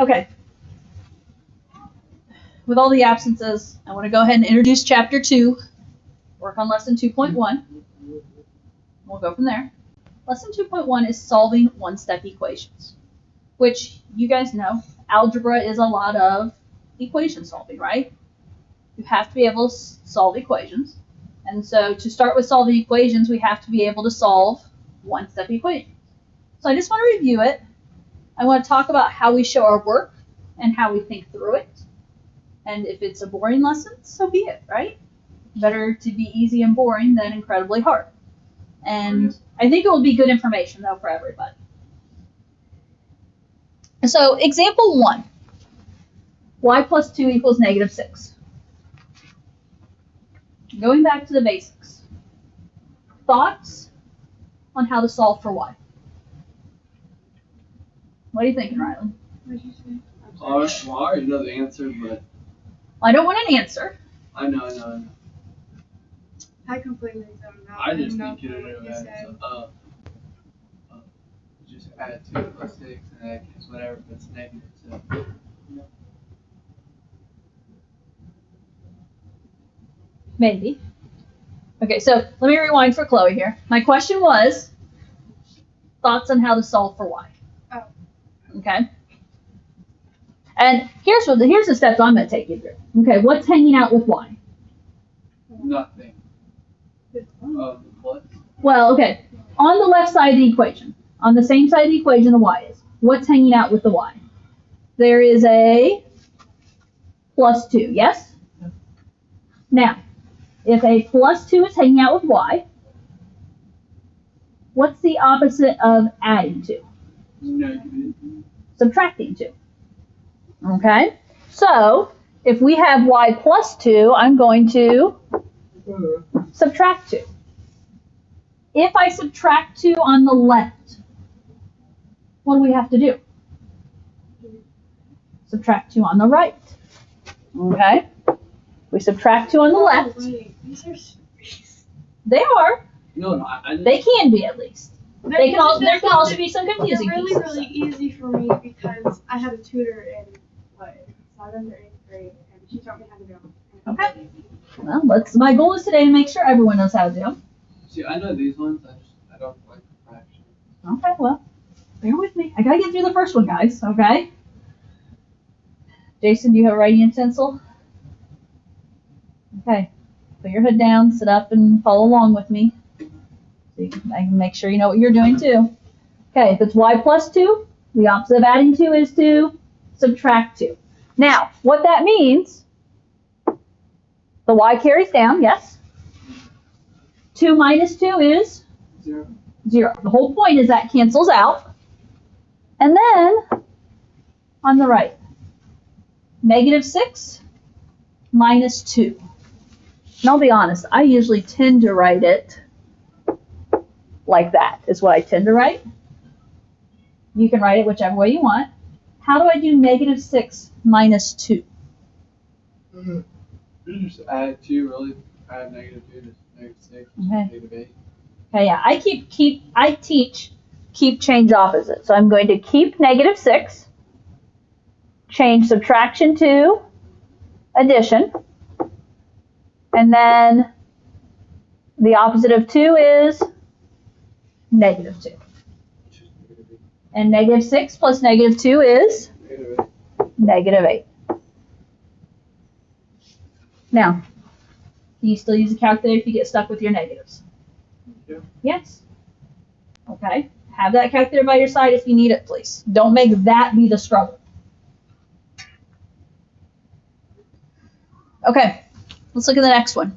Okay. With all the absences, I want to go ahead and introduce Chapter 2, work on Lesson 2.1. We'll go from there. Lesson 2.1 is solving one-step equations, which you guys know, algebra is a lot of equation solving, right? You have to be able to solve equations. And so to start with solving equations, we have to be able to solve one-step equations. So I just want to review it. I want to talk about how we show our work and how we think through it. And if it's a boring lesson, so be it, right? Better to be easy and boring than incredibly hard. And I think it will be good information, though, for everybody. So example 1, y plus 2 equals negative 6. Going back to the basics. Thoughts on how to solve for y? What are you thinking, Riley? What did you say? Well, I already know the answer, but... I don't want an answer. I know. I completely don't know. I just don't think you know know what you that. said. So, just add 2 plus 6 and that gives whatever if it's negative. So. Maybe. Okay, so let me rewind for Chloe here. My question was, thoughts on how to solve for y? Oh. Okay. And here's the steps I'm going to take you through. Okay, what's hanging out with y? Nothing. What? Well, okay. On the left side of the equation, on the same side of the equation the y is, what's hanging out with the y? There is a plus 2, yes? Now, if a plus 2 is hanging out with y, what's the opposite of adding 2? Negative. Subtracting 2. Okay? So, if we have y plus 2, I'm going to subtract 2. If I subtract 2 on the left, what do we have to do? Subtract 2 on the right. Okay? We subtract 2 on the left. Wait, these are space. They are. No, I They can be, at least. There can also be some confusing They're really, pieces. really easy for me because I had a tutor in, 7th or 8th grade, and she taught me how to do them. Okay. Well, my goal is today to make sure everyone knows how to do them. See, I know these ones. I don't like the fraction. Okay, well, bear with me. I gotta get through the first one, guys, okay? Jason, do you have a writing utensil? Okay. Put your hood down, sit up, and follow along with me. So I can make sure you know what you're doing, too. Okay, if it's y plus 2, the opposite of adding 2 is to subtract 2. Now, what that means, the y carries down, yes? 2 minus 2 is 0. 0. The whole point is that cancels out. And then, on the right, negative 6 minus 2. And I'll be honest, I usually tend to write it like that, is what I tend to write. You can write it whichever way you want. How do I do negative 6 minus 2? You just add 2, really. Add negative 2 to negative 6, Okay. negative 8. Okay, yeah, I teach keep change opposite. So I'm going to keep negative 6, change subtraction to addition, and then the opposite of 2 is negative 2. And negative 6 plus negative 2 is negative 8. Now, can you still use a calculator if you get stuck with your negatives? Yeah. Yes. Okay. Have that calculator by your side if you need it, please. Don't make that be the struggle. Okay. Let's look at the next one.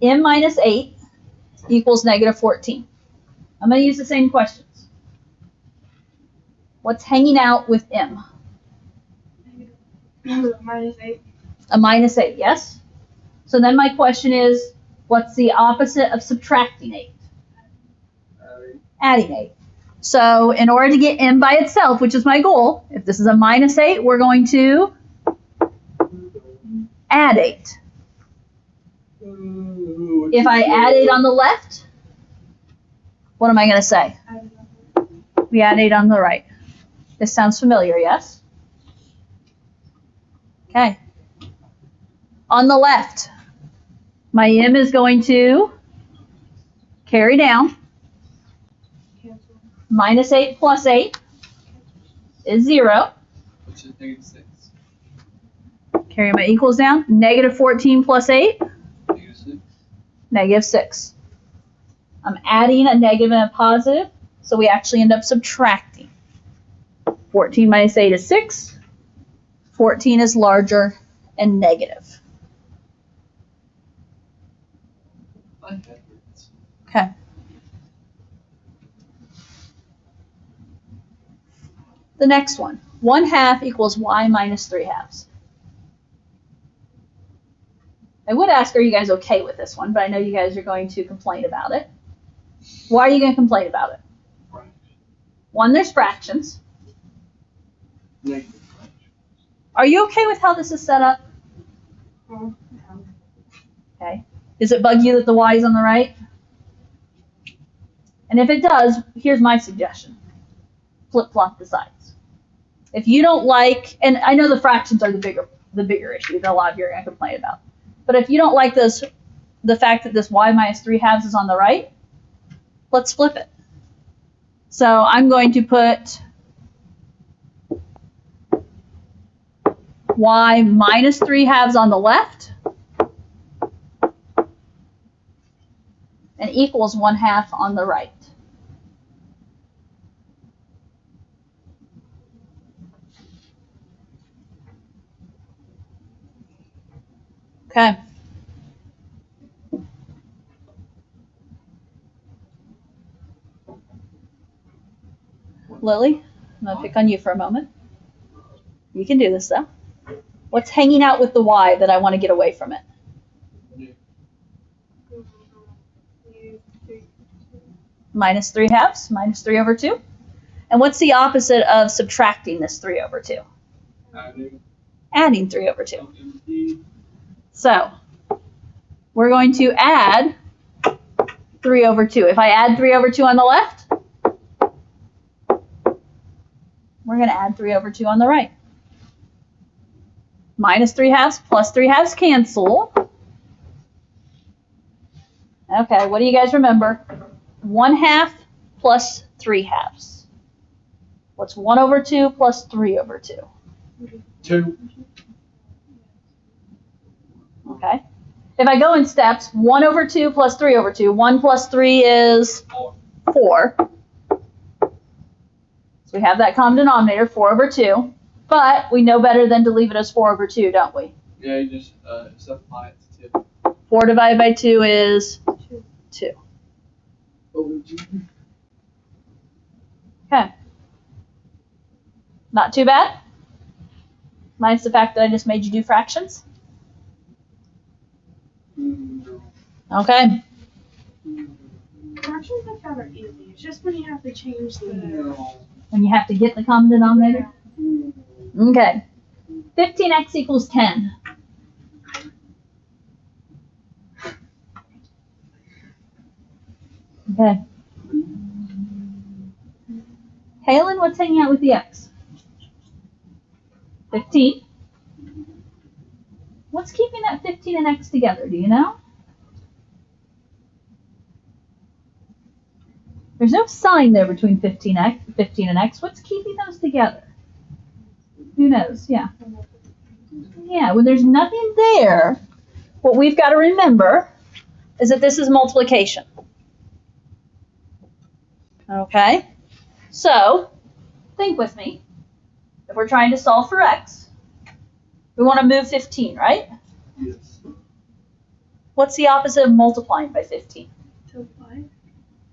M minus 8 equals negative 14. I'm going to use the same questions. What's hanging out with M? Minus 8. A minus 8, yes? So then my question is, what's the opposite of subtracting 8? Adding 8. So in order to get M by itself, which is my goal, if this is a minus 8, we're going to add 8. If I add 8 on the left, what am I going to say? We add 8 on the right. This sounds familiar, yes? Okay. On the left, my m is going to carry down. Cancel. Minus 8 plus 8 is 0. Which is -6. Carry my equals down. Negative 14 plus 8, -6. negative 6. I'm adding a negative and a positive, so we actually end up subtracting. 14 minus 8 is 6. 14 is larger and negative. I had words. Okay. The next one. 1/2 equals y minus 3/2. I would ask, are you guys okay with this one? But I know you guys are going to complain about it. Why are you going to complain about it? Fraction. One, there's fractions. Negative fraction. Are you okay with how this is set up? No. Okay. Does it bug you that the y is on the right? And if it does, here's my suggestion. Flip-flop the sides. If you don't like, and I know the fractions are the bigger issue that a lot of you are going to complain about. But if you don't like this, the fact that this y minus 3/2 is on the right, let's flip it. So I'm going to put y minus 3/2 on the left and equals 1/2 on the right. Okay. Lily, I'm going to pick on you for a moment. You can do this, though. What's hanging out with the y that I want to get away from it? Minus 3/2, minus 3/2. And what's the opposite of subtracting this 3/2? Adding 3/2. So we're going to add 3/2. If I add 3/2 on the left, we're going to add 3/2 on the right. Minus 3/2 plus 3/2 cancel. Okay, what do you guys remember? 1/2 plus 3/2. What's 1/2 plus 3/2? 2. Okay. If I go in steps, 1/2 plus 3/2. 1 plus 3 is 4. So we have that common denominator, 4/2. But we know better than to leave it as 4/2, don't we? Yeah, you just simplify it to 2. 4 divided by 2 is 2. Okay. Not too bad. Minus the fact that I just made you do fractions. Okay. Fractions I found are easy. It's just when you have to change the. And you have to get the common denominator. Okay. 15x equals 10. Okay. Kaylin, what's hanging out with the x? 15. What's keeping that 15 and x together? Do you know? There's no sign there between 15 and x. What's keeping those together? Who knows? Yeah. Yeah, when there's nothing there, what we've got to remember is that this is multiplication. Okay? So, think with me. If we're trying to solve for x, we want to move 15, right? Yes. What's the opposite of multiplying by 15? Divide.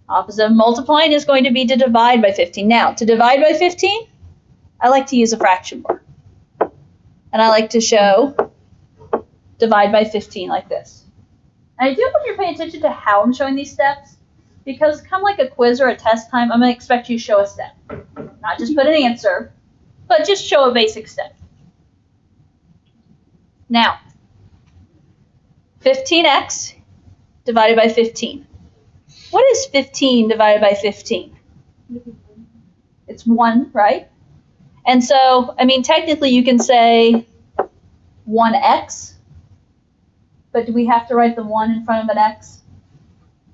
Opposite of multiplying is going to be to divide by 15. Now, to divide by 15, I like to use a fraction bar. And I like to show divide by 15 like this. And I do hope you're paying attention to how I'm showing these steps, because come like a quiz or a test time, I'm going to expect you to show a step. Not just put an answer, but just show a basic step. Now, 15x divided by 15. What is 15 divided by 15? It's 1, right? And so, I mean, technically you can say 1x. But do we have to write the 1 in front of an x?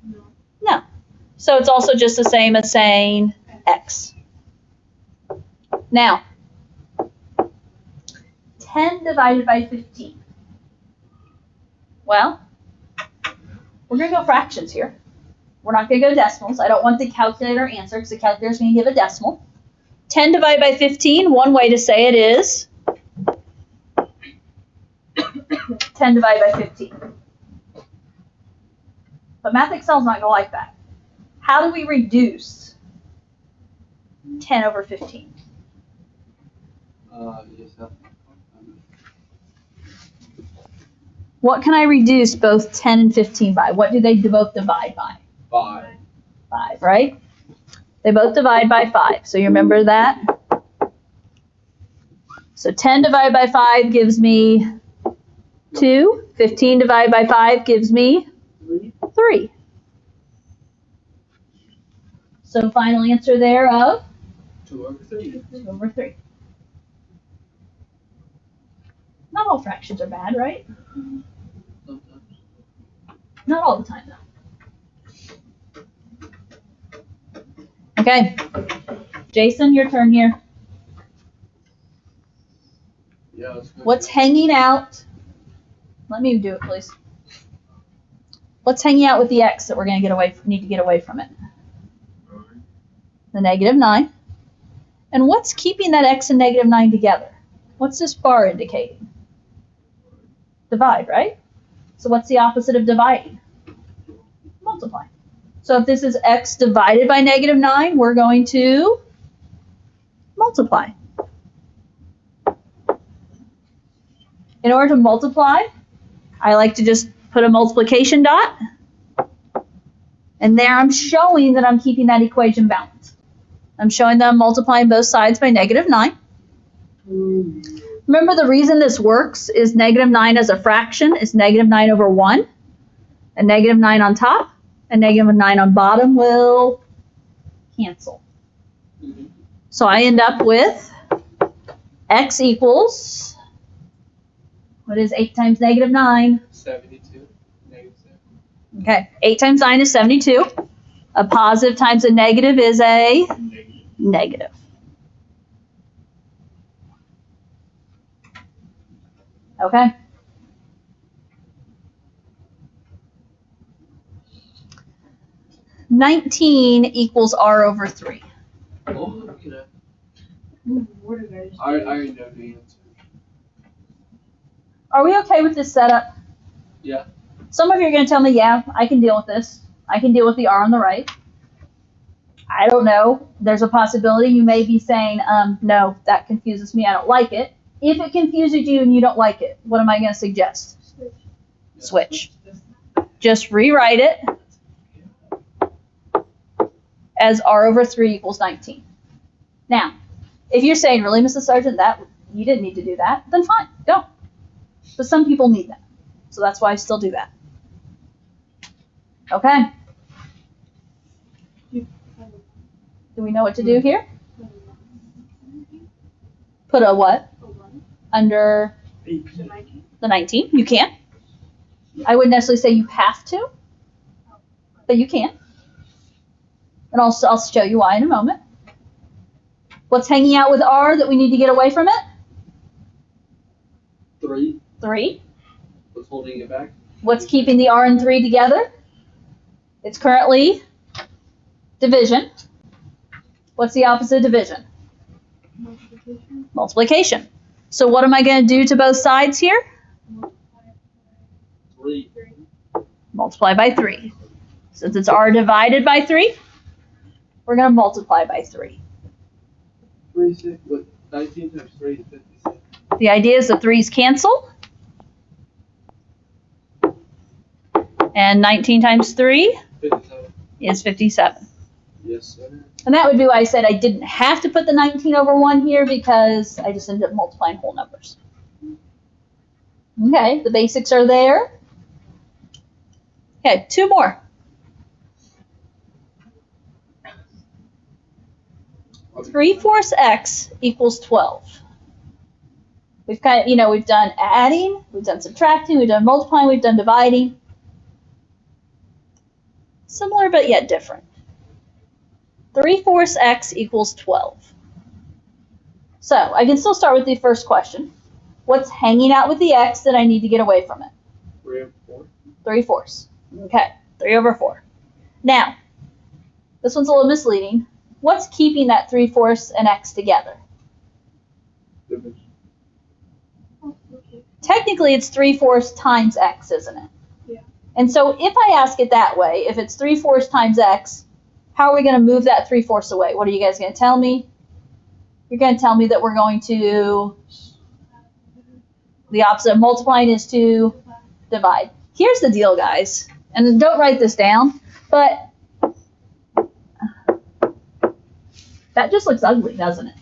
No. No. So it's also just the same as saying x. Now, 10 divided by 15. Well, we're going to go fractions here. We're not going to go decimals. I don't want the calculator answer because the calculator is going to give a decimal. 10 divided by 15, one way to say it is 10 divided by 15. But Math Excel's not going to like that. How do we reduce 10 over 15? Yes, What can I reduce both 10 and 15 by? What do they both divide by? 5. 5, right? They both divide by 5. So you remember that? So 10 divided by 5 gives me 2. 15 divided by 5 gives me 3. So final answer there of 2 over 3. 2 over 3. Not all fractions are bad, right? Sometimes. Not all the time, though. Okay. Jason, your turn here. Yeah, that's good. What's hanging out? Let me do it, please. What's hanging out with the x that we're going to need to get away from it? The -9. And what's keeping that x and -9 together? What's this bar indicating? Divide, right? So what's the opposite of dividing? Multiply. So if this is x divided by -9, we're going to multiply. In order to multiply, I like to just put a multiplication dot. And there I'm showing that I'm keeping that equation balanced. I'm showing that I'm multiplying both sides by -9. Remember, the reason this works is -9 as a fraction is -9 over 1. And -9 on top and -9 on bottom will cancel. So I end up with x equals, what is 8 times -9? 72. -7. Okay, 8 times 9 is 72. A positive times a negative is a negative. Okay. $19 equals r over 3. Oh, look at that. What did I just I already know the answer. Are we okay with this setup? Yeah. Some of you are going to tell me, yeah, I can deal with this. I can deal with the r on the right. I don't know. There's a possibility you may be saying, no, that confuses me. I don't like it. If it confuses you and you don't like it, what am I going to suggest? Switch. Just rewrite it as r over 3 equals 19. Now, if you're saying, really, Mrs. Sargent, that you didn't need to do that, then fine, don't. But some people need that. So that's why I still do that. Okay. Do we know what to do here? Put a what? Under the 19. You can. I wouldn't necessarily say you have to, but you can. And I'll show you why in a moment. What's hanging out with r that we need to get away from it? 3. 3. What's holding it back? What's keeping the r and 3 together? It's currently division. What's the opposite of division? Multiplication. Multiplication. So what am I going to do to both sides here? 3. Multiply by 3. Since it's r divided by 3, we're going to multiply by 3. 3, 6, what? 19 times 3 is 56. The idea is the 3's cancel. And 19 times 3 57. is 57. Yes, sir. And that would be why I said I didn't have to put the 19 over 1 here, because I just ended up multiplying whole numbers. Okay, the basics are there. Okay, 2 more. 3/4 x equals 12. We've we've done adding, we've done subtracting, we've done multiplying, we've done dividing. Similar but yet different. 3/4 x equals 12. So I can still start with the first question. What's hanging out with the x that I need to get away from it? 3 over 4. 3/4. Okay, 3/4. Now, this one's a little misleading. What's keeping that 3/4 and x together? Division. Oh, okay. Technically, it's 3/4 times x, isn't it? Yeah. And so if I ask it that way, if it's 3/4 times x, how are we going to move that 3/4 away? What are you guys going to tell me? You're going to tell me that we're going to, the opposite of multiplying is to divide. Here's the deal, guys, and don't write this down, but that just looks ugly, doesn't it?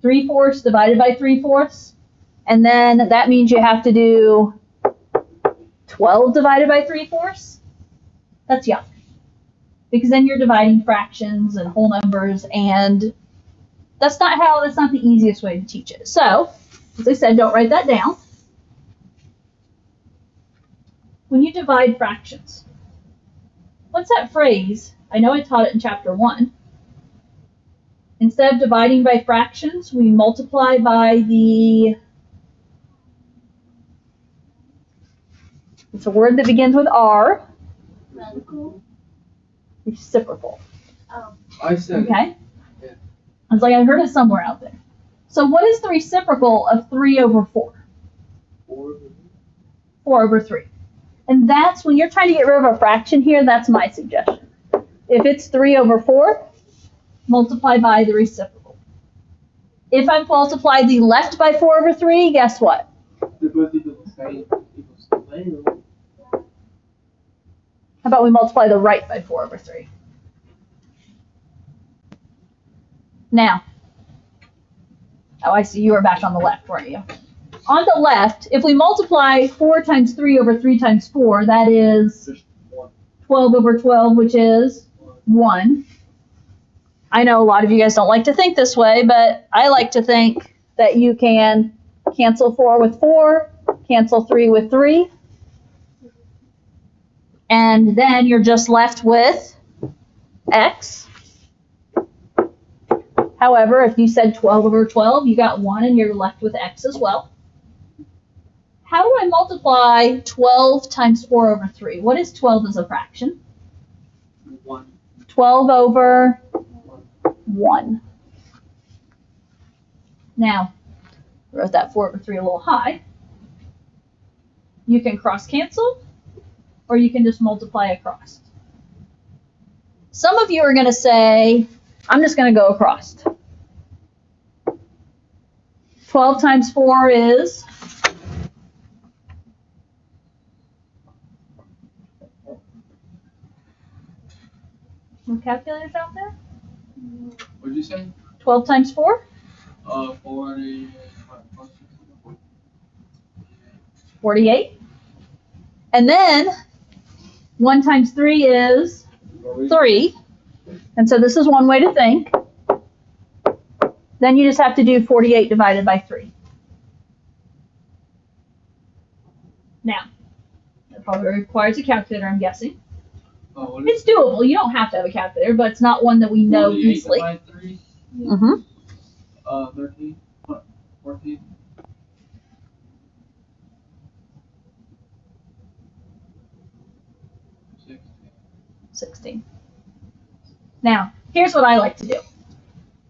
3/4 divided by 3/4, and then that means you have to do 12 divided by 3/4. That's yuck. Because then you're dividing fractions and whole numbers, and that's not the easiest way to teach it. So, as I said, don't write that down. When you divide fractions, what's that phrase? I know I taught it in chapter 1. Instead of dividing by fractions, we multiply by it's a word that begins with R. Radical. Reciprocal. Oh. I said Okay? Yeah. I was like, I heard it somewhere out there. So what is the reciprocal of 3/4? 4. 4/3. And that's when you're trying to get rid of a fraction here, that's my suggestion. If it's 3/4, multiply by the reciprocal. If I multiply the left by 4/3, guess what? They're both equal the same. Equals the same. How about we multiply the right by 4/3? Now, oh, I see you were back on the left, weren't you? On the left, if we multiply 4 times 3/3 times 4, that is Just 1. 12/12, which is 1. I know a lot of you guys don't like to think this way, but I like to think that you can cancel 4 with 4, cancel 3 with 3, and then you're just left with x. However, if you said 12/12, you got 1 and you're left with x as well. How do I multiply 12 times 4/3? What is 12 as a fraction? 1. 12/1. Now, I wrote that 4/3 a little high. You can cross cancel, or you can just multiply across. Some of you are going to say, I'm just going to go across. 12 times 4 is 'no calculators out there? What'd you say? 12 times 4? 40. 48. And then 1 times 3 is 3. And so this is one way to think. Then you just have to do 48 divided by 3. Now, that probably requires a calculator, I'm guessing. Oh, what is It's doable. You don't have to have a calculator, but it's not one that we know 48 easily. divided by 3? Mm-hmm. 13. 14. 16. Now, here's what I like to do.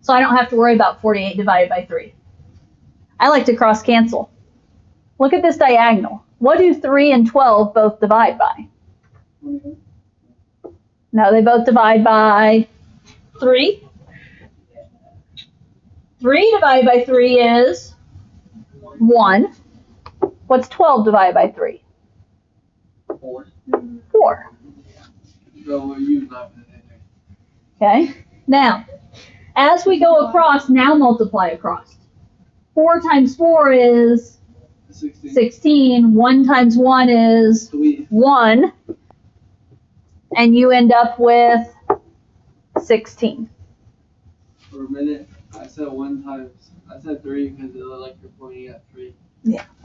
So I don't have to worry about 48 divided by 3. I like to cross cancel. Look at this diagonal. What do 3 and 12 both divide by? No, they both divide by 3. 3 divided by 3 is 1. What's 12 divided by 3? 4. 4. So you not in there. Okay? Now, as we go across, now multiply across. 4 times 4 is 16. 16. 1 times 1 is Sweet. 1. And you end up with 16. For a minute, I said 1 times. I said 3 because it looked like you're pointing at 3.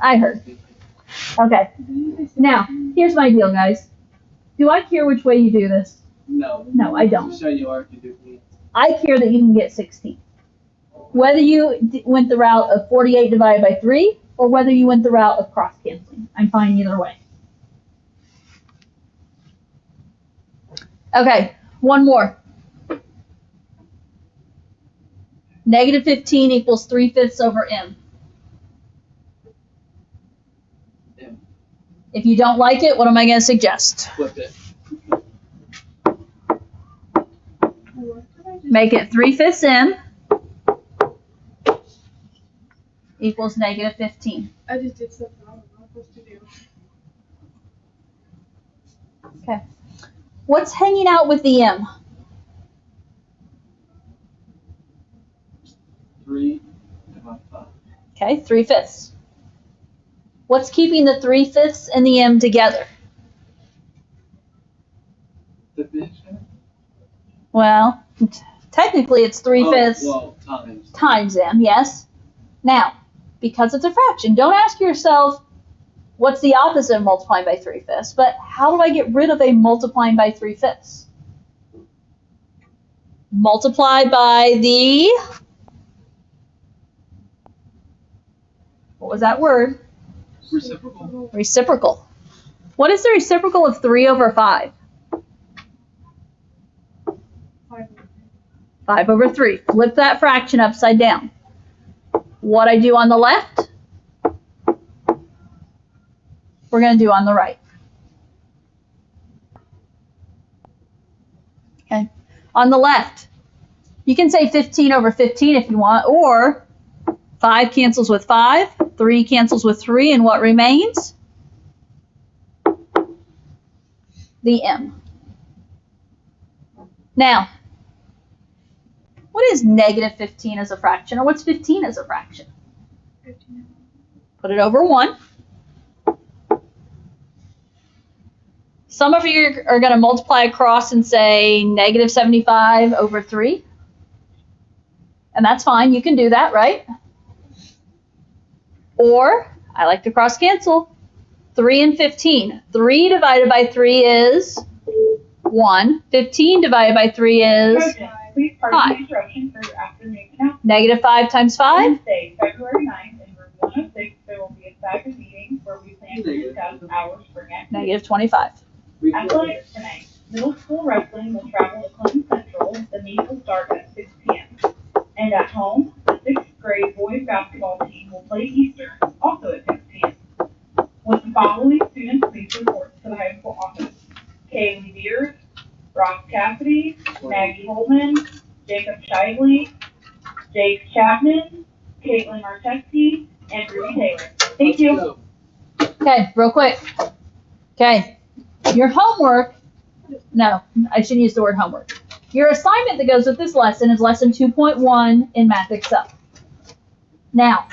I heard. Okay. Now, here's my deal, guys. Do I care which way you do this? No. No, I don't. To show you are if you do me. I care that you can get 16. Whether you went the route of 48 divided by 3 or whether you went the route of cross canceling, I'm fine either way. Okay, one more. Negative 15 equals 3/5 over m. M. If you don't like it, what am I going to suggest? Flip it. Make it 3/5 m equals negative 15. I just did something I don't know what to do. Okay. What's hanging out with the m? 3 divided by 5. Okay, 3/5. What's keeping the 3/5 and the m together? Division. Well, technically it's 3/5 Oh, well, times. times m, yes? Now, because it's a fraction, don't ask yourself what's the opposite of multiplying by 3/5, but how do I get rid of a multiplying by 3/5? Multiply by the, what was that word? Reciprocal. Reciprocal. What is the reciprocal of 3 over 5? 5 over 3. Flip that fraction upside down. What I do on the left, we're going to do on the right. Okay. On the left, you can say 15 over 15 if you want, or 5 cancels with 5, 3 cancels with 3, and what remains? The m. Now, what is negative 15 as a fraction, or what's 15 as a fraction? 15. Put it over 1. Some of you are going to multiply across and say negative 75 over 3. And that's fine. You can do that, right? Or, I like to cross cancel. 3 and 15. 3 divided by 3 is 1. 15 divided by 3 is Please pardon the interruption for your afternoon announcement. negative 5 times 5. Wednesday, February 9th, in room 106, there will be a staggered meeting where we plan to discuss our spring activities. Negative 25. Athletics tonight. Middle school wrestling will travel to Clinton Central. The meet will start at 6 p.m. And at home, the 6th grade boys basketball team will play Eastern, also at 6 p.m. With the following students, please report to the high school office. Kaylee Beard, Ross Cassidy, Maggie Holman, Jacob Shively, Jake Chapman, Caitlin Marcheski, and Ruby Taylor. Thank you. Okay, real quick. Okay, your homework, no, I shouldn't use the word homework. Your assignment that goes with this lesson is lesson 2.1 in Math Excel. Now,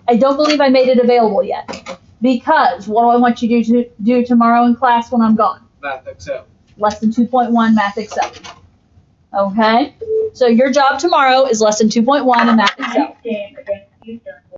I don't believe I made it available yet, because what do I want you to do tomorrow in class when I'm gone? Math Excel. Lesson 2.1 Math Excel. Okay? So your job tomorrow is lesson 2.1 in Math Excel. Tonight's game against Eastern